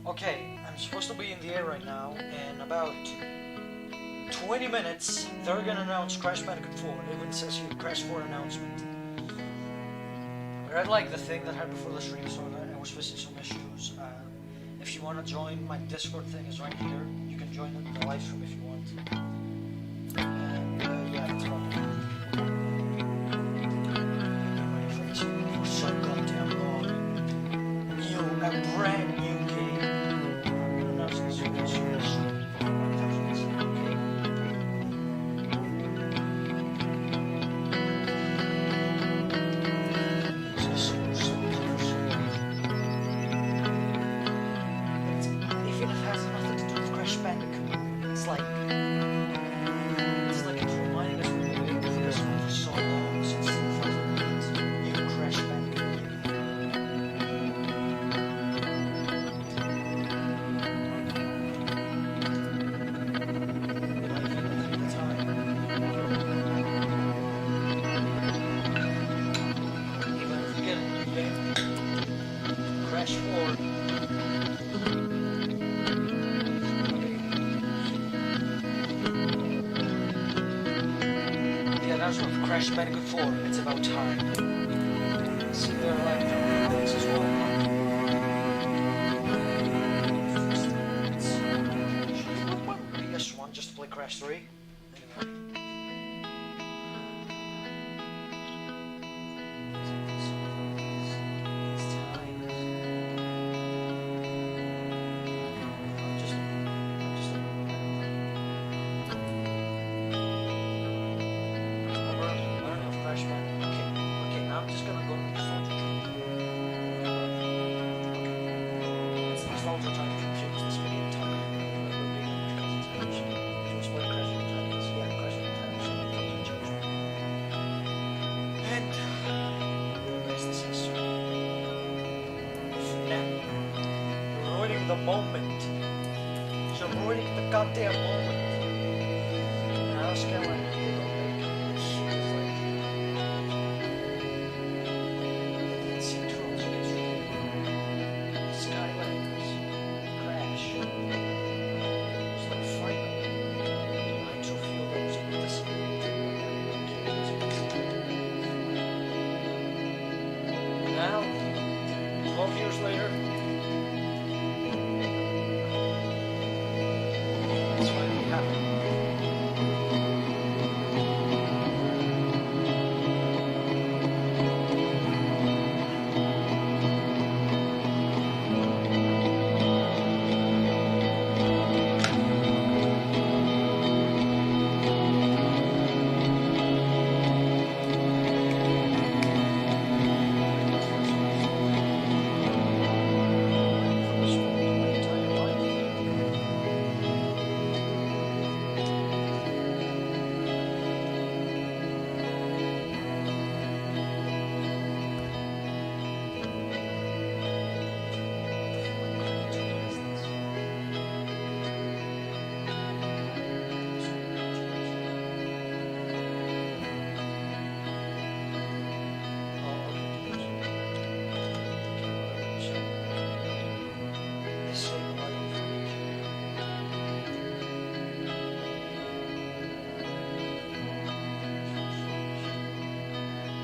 Okay, I'm supposed to be in the air right now. In about 20 minutes, they're gonna announce Crash Bandicoot 4. It even says here Crash 4 announcement. I read like the thing that happened before the stream, so that I was facing some issues. If you want to join, my Discord thing is right here. You can join the live stream if you want. And yeah, that's about it. My friends, for so goddamn long. A brand new game. I'm gonna announce this soon. Crash Bandicoot 4, it's about time. See, there are like things as well. PS1 just to play Crash 3. Anyway. The moment. So I'm ruining the goddamn moment. Now it's kind of like they don't make it. Synchrons against Skylanders. Crash. It's like finally. I do feel those now, 12 years later.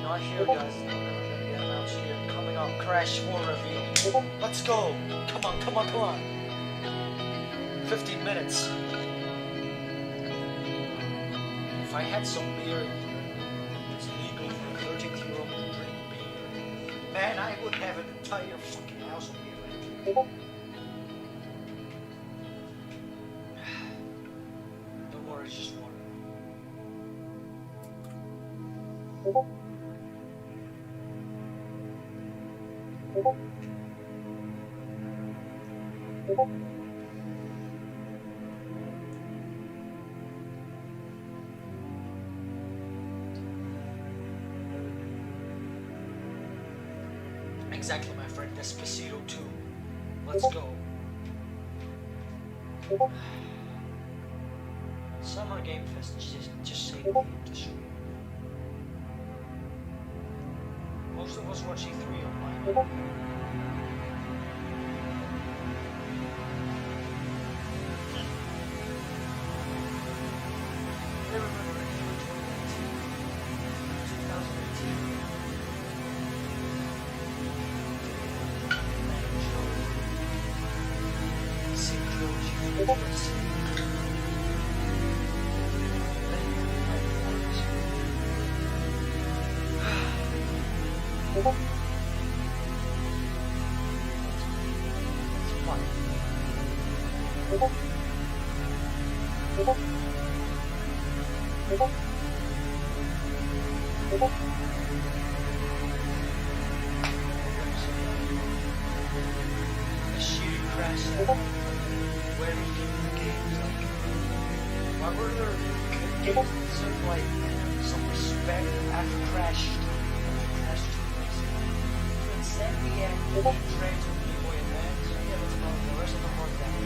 Not here, guys. We're gonna get announced here. Coming up, Crash 4 reveal. Let's go! Come on, come on, come on! 15 minutes. If I had some beer here, it's legal for a 13-year-old to drink beer. Man, I would have an entire fucking house of beer. Don't worry, it's just water. Exactly, my friend. Despacito 2. Let's go. Summer Game Fest. Just say the industry. Most of us watch E3 online. Let's see. A shitty crash where you keep the games like why were there games that serve like some respect after Crash 2 release? Instead we had Dread to Game Boy Advance, yeah, that's about the rest of them are down.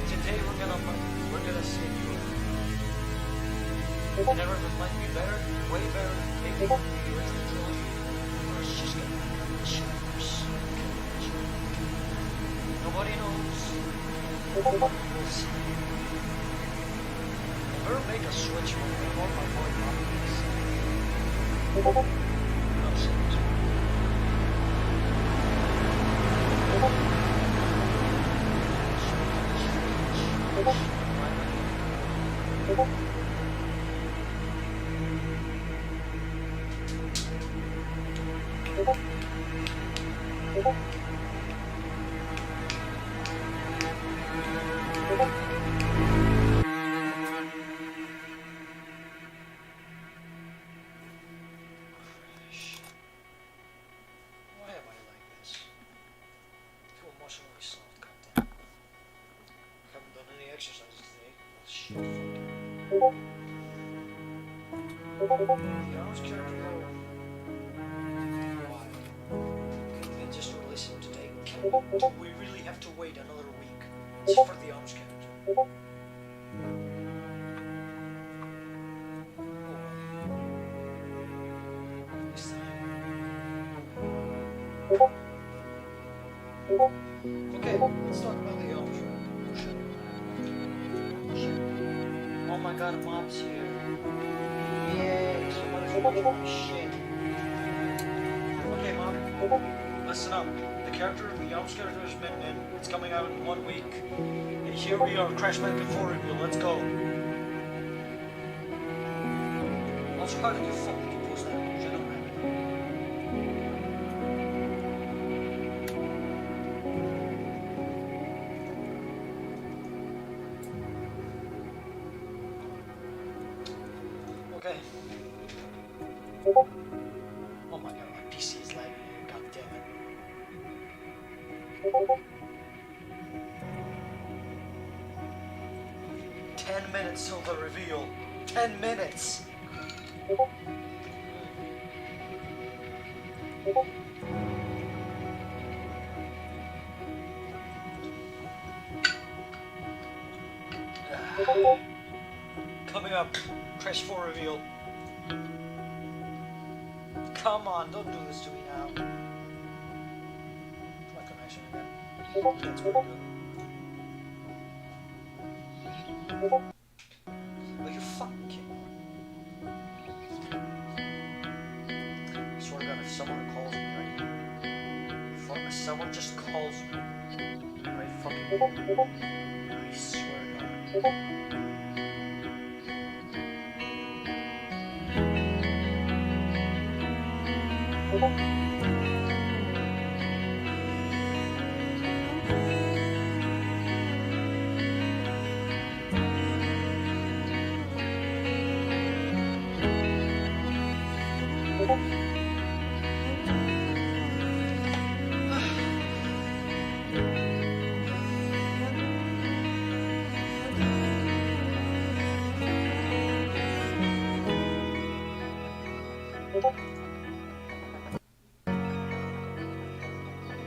Today we're gonna see you. Never this might be better, way better, maybe the original trilogy, or it's just gonna be kind of shit worse. Nobody knows. We'll see. I better make a switch from I want my boy copies. No sense. We really have to wait another week. It's for the arms character. This time. Okay, let's talk about the arms character. Oh my god, Mob's here. Yay, somebody's watching my shit. Okay, Mom, listen up. The character, the Arms character has been in. It's coming out in 1 week. And here we are, Crash Bandicoot 4 review. Let's go. Also, how did you fucking compose that? I don't have it. Okay. Oh my god, my PC is lagging. God damn it. 10 minutes till the reveal. 10 minutes! Coming up, Crash 4 reveal. Come on, don't do this to me now. My connection again. That's pretty good. Are you fucking kidding me? I swear to God, if someone calls me right here, if someone just calls me right fucking here, I swear to God.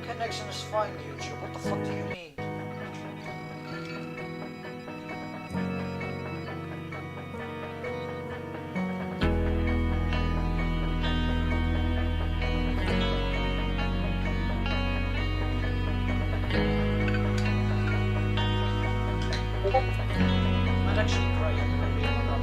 Connection is fine, YouTube. What the fuck do you mean? I'd actually cry if I really went up.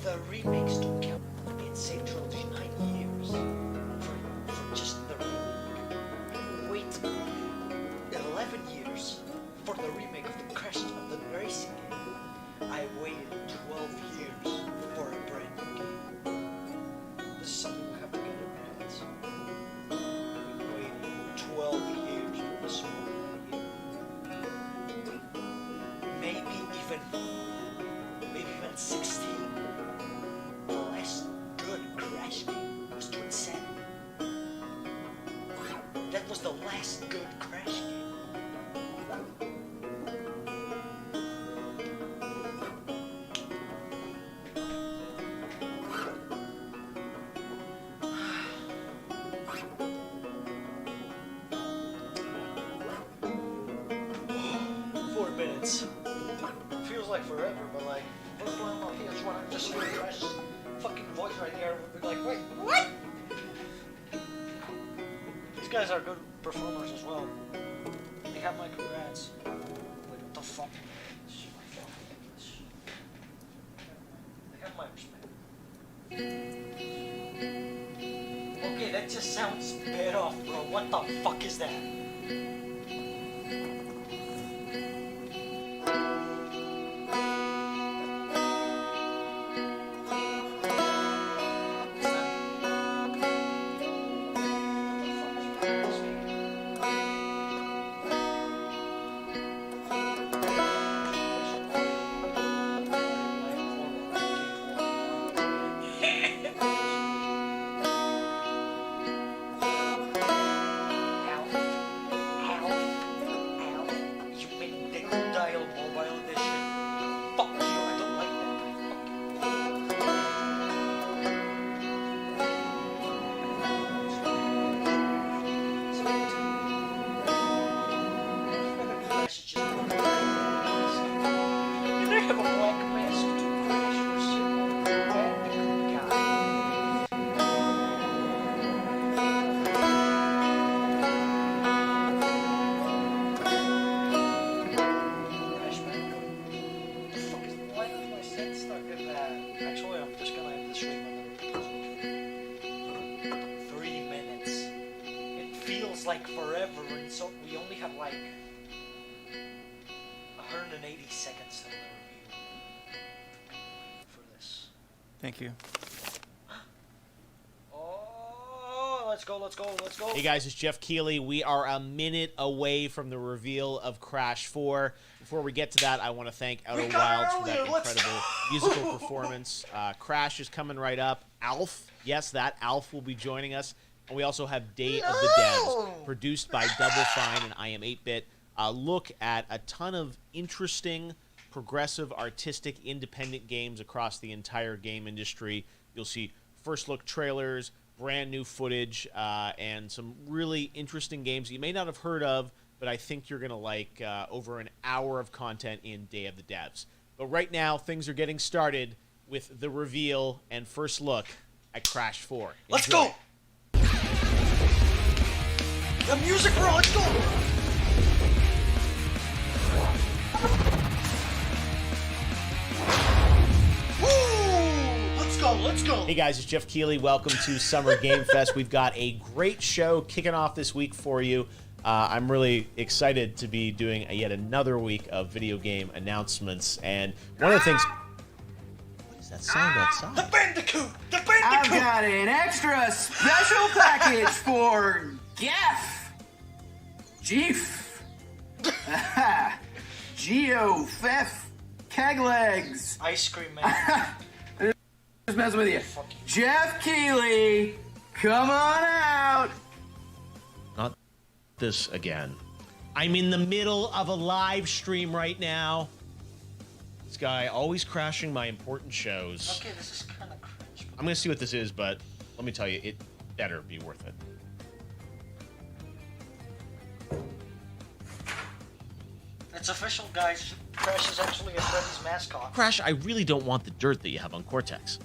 The remakes don't count. It's a trilogy, 9 years for just the remake. Wait 11 years for the remake of the Crash of the racing game. I waited 12 years for a brand new game. This is something we have to get over. We waited 12 years for this one. Maybe even 16. The last good Crash game was 27. That was the last good Crash game. 4 minutes. Feels like forever, but like, first one on PS1, I just hear Crash's fucking voice right here, would be like, wait, what? These guys are good performers as well. They have my congrats. Wait, what the fuck? They have my respect. Okay, that just sounds bad off, bro. What the fuck is that? Like forever, and so we only have like 180 seconds to review for this. Thank you. Oh, let's go, let's go, let's go. Hey guys, it's Jeff Keighley. We are a minute away from the reveal of Crash 4. Before we get to that, I want to thank Outer Wilds for that incredible musical performance. Crash is coming right up. Alf, yes, that Alf will be joining us. And we also have Day of the Devs, produced by Double Fine and I Am 8-Bit. Look at a ton of interesting, progressive, artistic, independent games across the entire game industry. You'll see first look trailers, brand new footage, and some really interesting games you may not have heard of, but I think you're going to like over an hour of content in Day of the Devs. But right now, things are getting started with the reveal and first look at Crash 4. Let's Enjoy. go! The music, bro, let's go! Woo! Let's go, let's go! Hey guys, it's Jeff Keighley. Welcome to Summer Game Fest. We've got a great show kicking off this week for you. I'm really excited to be doing yet another week of video game announcements. And one of the things... What is that sound outside? The Bandicoot! The Bandicoot! I've got an extra special package for Jeff. Jeef. Geo, Fef, Keg Legs. Ice cream man. Just messing with you. Jeff Keighley, come on out. Not this again. I'm in the middle of a live stream right now. This guy always crashing my important shows. Okay, this is kind of cringe. I'm gonna see what this is, but let me tell you, it better be worth it. It's official, guys. Crash is actually a Freddy's mascot. Crash, I really don't want the dirt that you have on Cortex.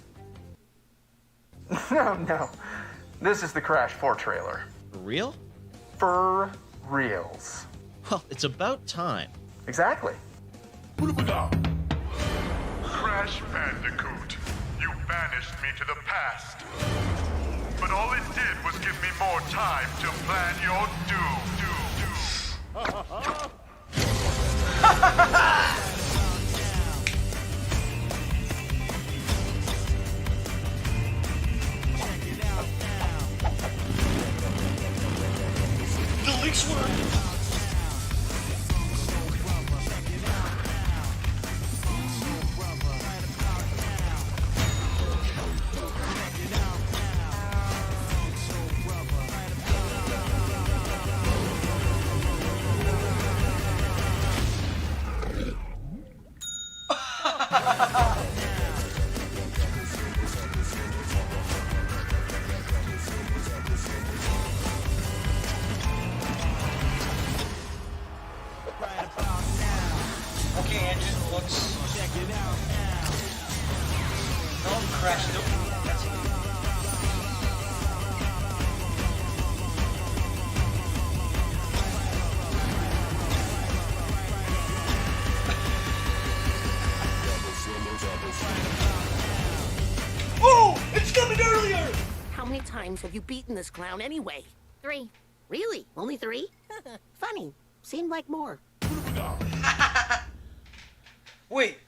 No. This is the Crash 4 trailer. For real? For reals. Well, it's about time. Exactly. Crash Bandicoot, you banished me to the past. But all it did was give me more time to plan your doom. The leaks were... Okay, engine looks... No, Crash, nope. That's it. Oh! It's coming earlier! How many times have you beaten this clown anyway? 3. Really? Only 3? Funny. Seemed like more. Wait.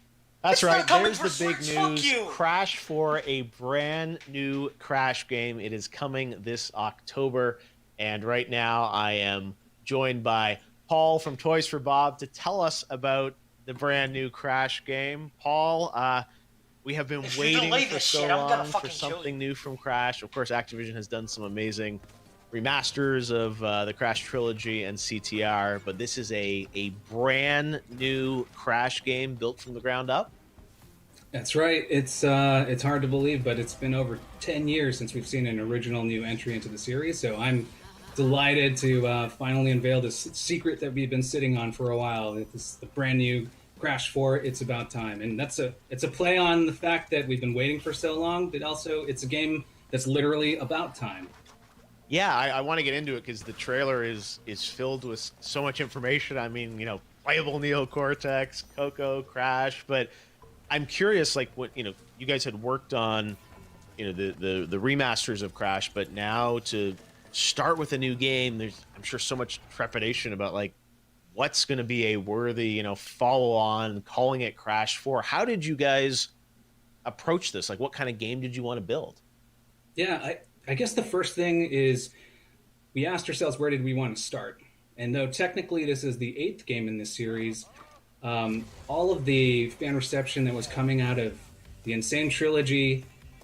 That's It's right. not coming There's for the big Switch, fuck news. you. Crash 4, a brand new Crash game. It is coming this October. And right now I am joined by Paul from Toys for Bob to tell us about the brand new Crash game. Paul, we have been If you waiting delay for this so shit, I'm gonna long for fucking kill something you. new from Crash. Of course, Activision has done some amazing remasters of the Crash trilogy and CTR, but this is a brand new Crash game built from the ground up. That's right. It's hard to believe, but it's been over 10 years since we've seen an original new entry into the series. So I'm delighted to finally unveil this secret that we've been sitting on for a while. It's the brand new Crash 4. It's about time, and it's a play on the fact that we've been waiting for so long. But also, it's a game that's literally about time. Yeah, I want to get into it because the trailer is filled with so much information. I mean, playable Neo Cortex, Coco, Crash, but I'm curious, like, what you guys had worked on, the remasters of Crash, but now to start with a new game, there's, I'm sure, so much trepidation about like what's going to be a worthy, follow on, calling it Crash 4. How did you guys approach this? Like, what kind of game did you want to build? Yeah, I guess the first thing is we asked ourselves, where did we want to start? And though technically this is the 8th game in this series, all of the fan reception that was coming out of the Insane trilogy,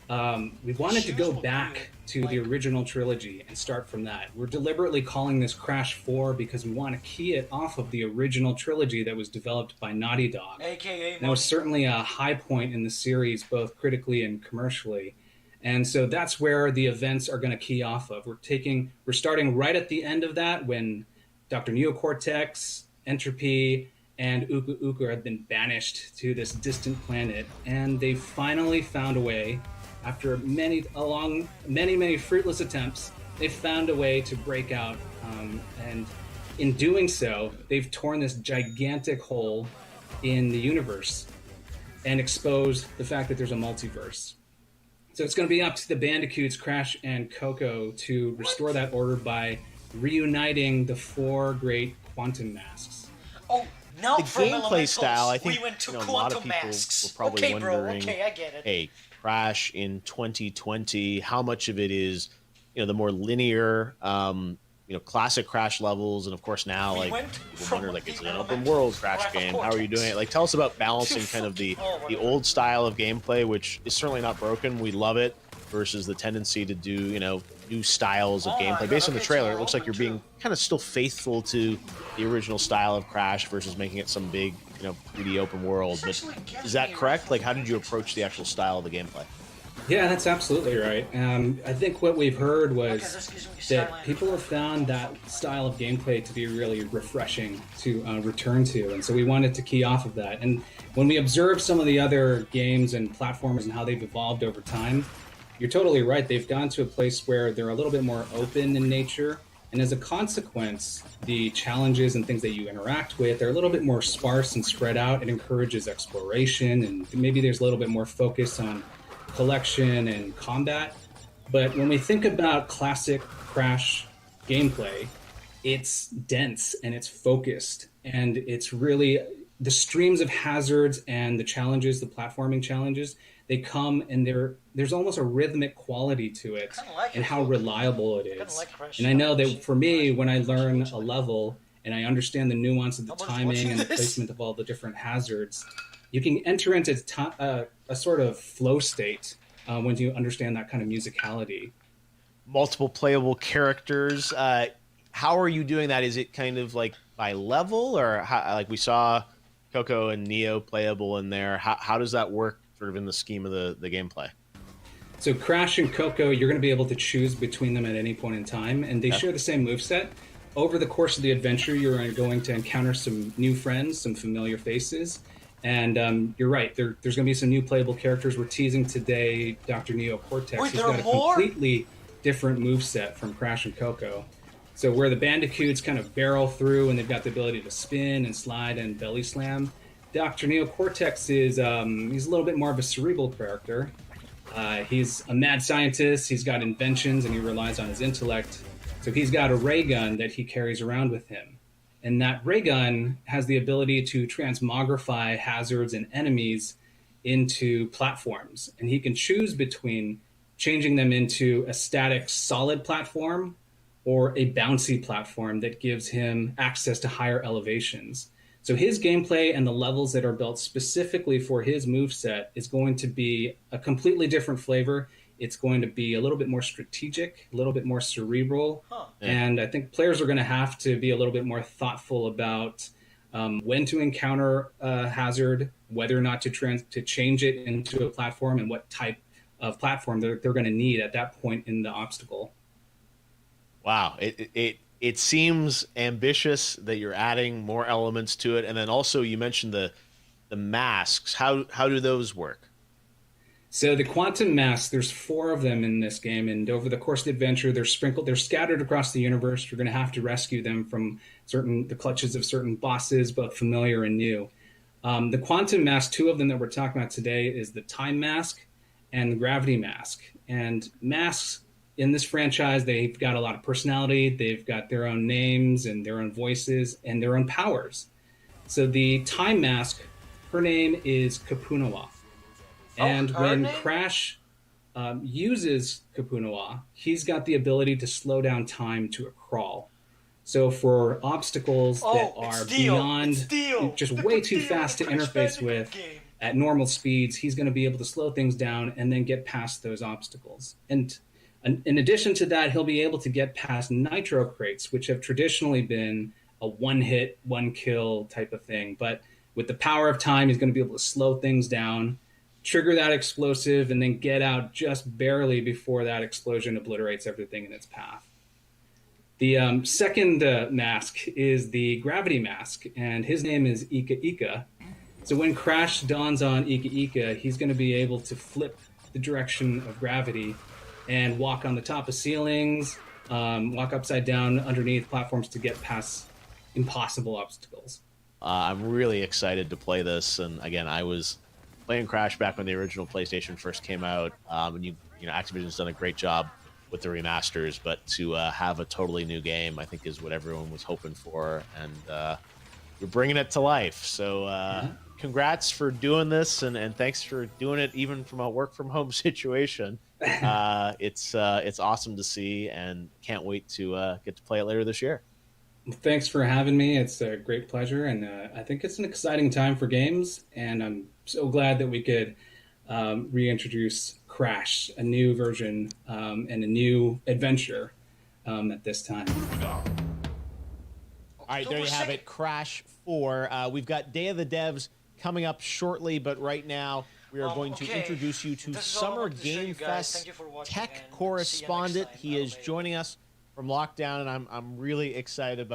we wanted to go back to the original trilogy and start from that. We're deliberately calling this Crash 4 because we want to key it off of the original trilogy that was developed by Naughty Dog. AKA... That was certainly a high point in the series, both critically and commercially. And so that's where the events are going to key off of. We're starting right at the end of that when Dr. Neocortex, Entropy, and Uka Uka have been banished to this distant planet. And they finally found a way after many fruitless attempts, they've found a way to break out, and in doing so, they've torn this gigantic hole in the universe and exposed the fact that there's a multiverse. So it's going to be up to the Bandicoots, Crash and Coco, to restore that order by reuniting the 4 great quantum masks. Oh, not The from gameplay elementals. style, I think we went to a lot of quantum people masks. were probably Okay, bro. wondering, Okay, I get it. hey, Crash in 2020, how much of it is, the more linear, classic Crash levels, and of course now, We like, went people from wonder, like, is it the an open elementals world to Crash Crash game? How are you doing it? Cortex. Like, tell us about balancing kind of the old style of gameplay, which is certainly not broken. We love it, versus the tendency to do, new styles of Oh my gameplay. God, Based on the okay, trailer, so it looks like you're being open kind of still faithful to the original style of Crash versus making it some big, 3D open world. But is that correct? Like, how did you approach the actual style of the gameplay? Yeah, that's absolutely right. I think what we've heard was Okay, this gives me that Skyline. people have found that style of gameplay to be really refreshing to return to, and so we wanted to key off of that. And when we observe some of the other games and platformers and how they've evolved over time, you're totally right. They've gone to a place where they're a little bit more open in nature, and as a consequence, the challenges and things that you interact with are a little bit more sparse and spread out. It encourages exploration, and maybe there's a little bit more focus on collection and combat. But when we think about classic Crash gameplay, it's dense and it's focused, and it's really the streams of hazards and the challenges, the platforming challenges, they come and there's almost a rhythmic quality to it, like and it, how though. reliable it Kinda is. like Crash And I know that Bandicoot. for me, when I learn a level and I understand the nuance of the How about timing watching and the this? placement of all the different hazards, you can enter into a sort of flow state when you understand that kind of musicality. Multiple playable characters. How are you doing that? Is it kind of like by level, or how, like we saw Coco and Neo playable in there? How does that work sort of in the scheme of the gameplay? So Crash and Coco, you're going to be able to choose between them at any point in time, and they share the same moveset. Over the course of the adventure, you're going to encounter some new friends, some familiar faces, and you're right, there's going to be some new playable characters. We're teasing today Dr. Neo Cortex. Wait, He's there got are a more? completely different moveset from Crash and Coco. So where the Bandicoots kind of barrel through and they've got the ability to spin and slide and belly slam, Dr. Neo Cortex is he's a little bit more of a cerebral character. He's a mad scientist. He's got inventions and he relies on his intellect. So he's got a ray gun that he carries around with him. And that ray gun has the ability to transmogrify hazards and enemies into platforms. And he can choose between changing them into a static solid platform or a bouncy platform that gives him access to higher elevations. So his gameplay and the levels that are built specifically for his moveset is going to be a completely different flavor. It's going to be a little bit more strategic, a little bit more cerebral. And I think players are going to have to be a little bit more thoughtful about when to encounter a hazard, whether or not to change it into a platform, and what type of platform they're going to need at that point in the obstacle. Wow, it seems ambitious that you're adding more elements to it, and then also you mentioned the masks. How do those work? So the quantum masks, there's 4 of them in this game, and over the course of the adventure, they're scattered across the universe. You're going to have to rescue them from the clutches of certain bosses, both familiar and new. The quantum mask, 2 of them that we're talking about today, is the time mask and the gravity mask. And masks in this franchise, they've got a lot of personality. They've got their own names and their own voices and their own powers. So the time mask, her name is Kapunawa. And when Crash uses Kapunawa, he's got the ability to slow down time to a crawl. So for obstacles that are beyond just way too fast to interface with at normal speeds, he's going to be able to slow things down and then get past those obstacles. And in addition to that, he'll be able to get past nitro crates, which have traditionally been a one-hit, one-kill type of thing. But with the power of time, he's going to be able to slow things down, trigger that explosive, and then get out just barely before that explosion obliterates everything in its path. The second mask is the gravity mask, and his name is Ika Ika. So when Crash dawns on Ika Ika, he's going to be able to flip the direction of gravity and walk on the top of ceilings, walk upside down underneath platforms to get past impossible obstacles. I'm really excited to play this, and again, I was playing Crash back when the original PlayStation first came out, and you know, Activision's done a great job with the remasters, but to have a totally new game, I think, is what everyone was hoping for, and you're bringing it to life. So, congrats for doing this, and thanks for doing it even from a work from home situation. It's awesome to see, and can't wait to get to play it later this year. Thanks for having me. It's a great pleasure, and I think it's an exciting time for games, and I'm so glad that we could reintroduce Crash, a new version and a new adventure at this time. All right, there you have it, Crash 4. We've got Day of the Devs coming up shortly, but right now we are going to introduce you to Summer Game Fest tech correspondent. He is joining us from lockdown, and I'm really excited about